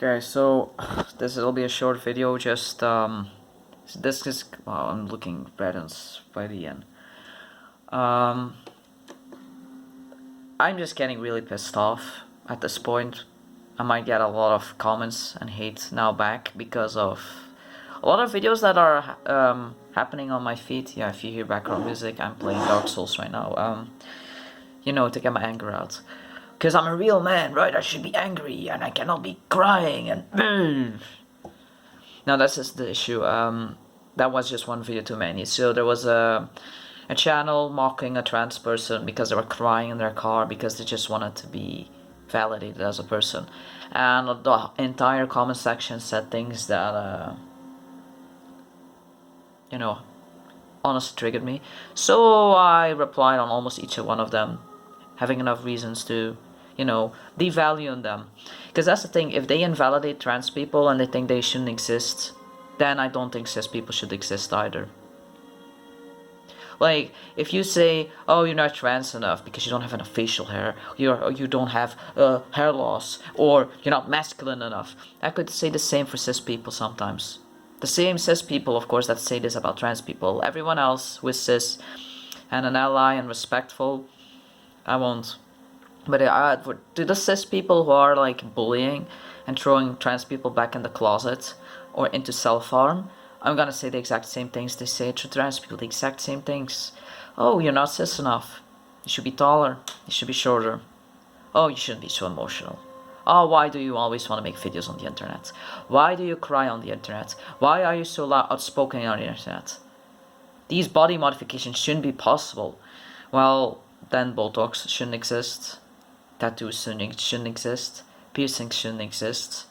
Okay, so this will be a short video. Just this is I'm looking red and sweaty, and um, I'm just getting really pissed off at this point. I might get a lot of comments and hate now back because of a lot of videos that are happening on my feed. Yeah, if you hear background music, I'm playing Dark Souls right now. To get my anger out. Because I'm a real man, right? I should be angry and I cannot be crying and... No, that's just the issue. That was just one video too many. So there was a channel mocking a trans person because they were crying in their car because they just wanted to be validated as a person. And the entire comment section said things that, honestly triggered me. So I replied on almost each one of them, having enough reasons to, devalue them. Because that's the thing, if they invalidate trans people and they think they shouldn't exist, then I don't think cis people should exist either. Like, if you say, oh, you're not trans enough because you don't have enough facial hair, you don't have hair loss, or you're not masculine enough, I could say the same for cis people sometimes. The same cis people, of course, that say this about trans people. Everyone else who is cis and an ally and respectful, I won't. But to the cis people who are like bullying and throwing trans people back in the closet or into self-harm, I'm gonna say the exact same things they say to trans people, the exact same things. Oh, you're not cis enough. You should be taller. You should be shorter. Oh, you shouldn't be so emotional. Oh, why do you always want to make videos on the internet? Why do you cry on the internet? Why are you so outspoken on the internet? These body modifications shouldn't be possible. Well, then Botox shouldn't exist. Tattoos shouldn't exist. Piercings shouldn't exist.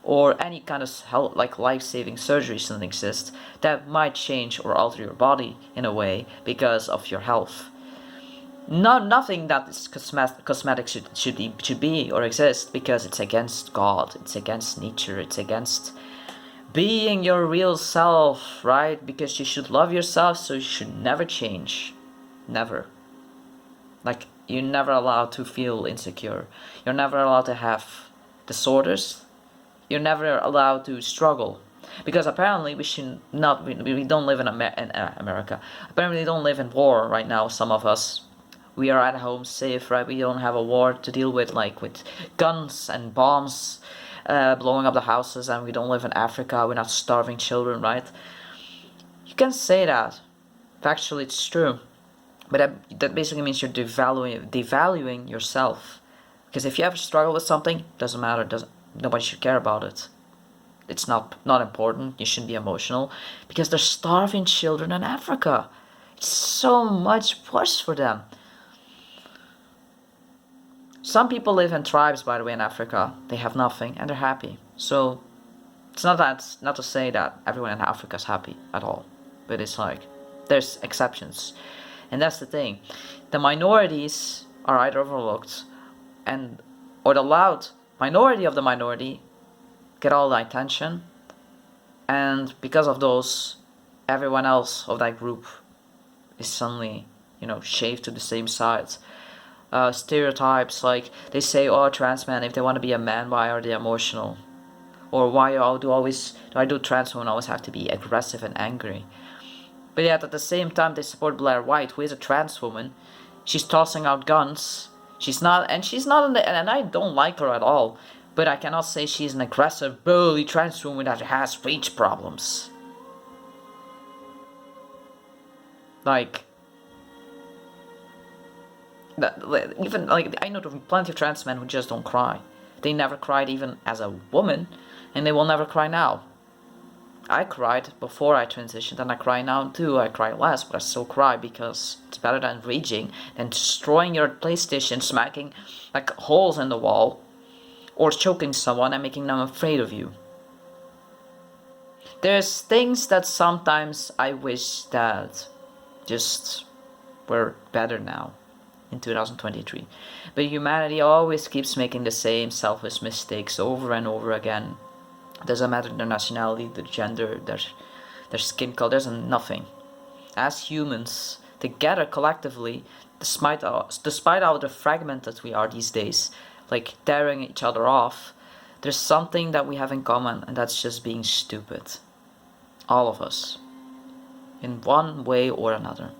Or any kind of life-saving surgery shouldn't exist that might change or alter your body in a way because of your health. Nothing that is cosmetic should be or exist because it's against God, it's against nature, it's against being your real self, right? Because you should love yourself, so you should never change. Never. Like, you're never allowed to feel insecure. You're never allowed to have disorders. You're never allowed to struggle. Because apparently we should not, we don't live in America. Apparently we don't live in war right now, some of us. We are at home safe, right? We don't have a war to deal with, like with guns and bombs blowing up the houses, and we don't live in Africa. We're not starving children, right? You can say that. Factually, it's true. But that basically means you're devaluing yourself. Because if you ever struggle with something, doesn't matter. Nobody should care about it. It's not important. You shouldn't be emotional. Because there's starving children in Africa. It's so much worse for them. Some people live in tribes, by the way, in Africa. They have nothing and they're happy. So it's not to say that everyone in Africa is happy at all. But it's like, there's exceptions. And that's the thing. The minorities are either overlooked or the loud minority of the minority get all the attention. And because of those, everyone else of that group is suddenly, shaved to the same sides. Stereotypes, like they say, oh, trans men, if they want to be a man, why are they emotional? Or why do trans women always have to be aggressive and angry? But yet at the same time they support Blair White, who is a trans woman. She's tossing out guns. She's not and I don't like her at all. But I cannot say she's an aggressive, burly trans woman that has speech problems. Like, even like I know plenty of trans men who just don't cry. They never cried even as a woman, and they will never cry now. I cried before I transitioned, and I cry now too. I cry less, but I still cry because it's better than raging, than destroying your PlayStation, smacking like holes in the wall, or choking someone and making them afraid of you. There's things that sometimes I wish that just were better now in 2023. But humanity always keeps making the same selfish mistakes over and over again. It doesn't matter their nationality, their gender, their skin color, there's nothing. As humans, together collectively, despite how fragmented we are these days, like tearing each other off, There's something that we have in common, and that's just being stupid. All of us. In one way or another.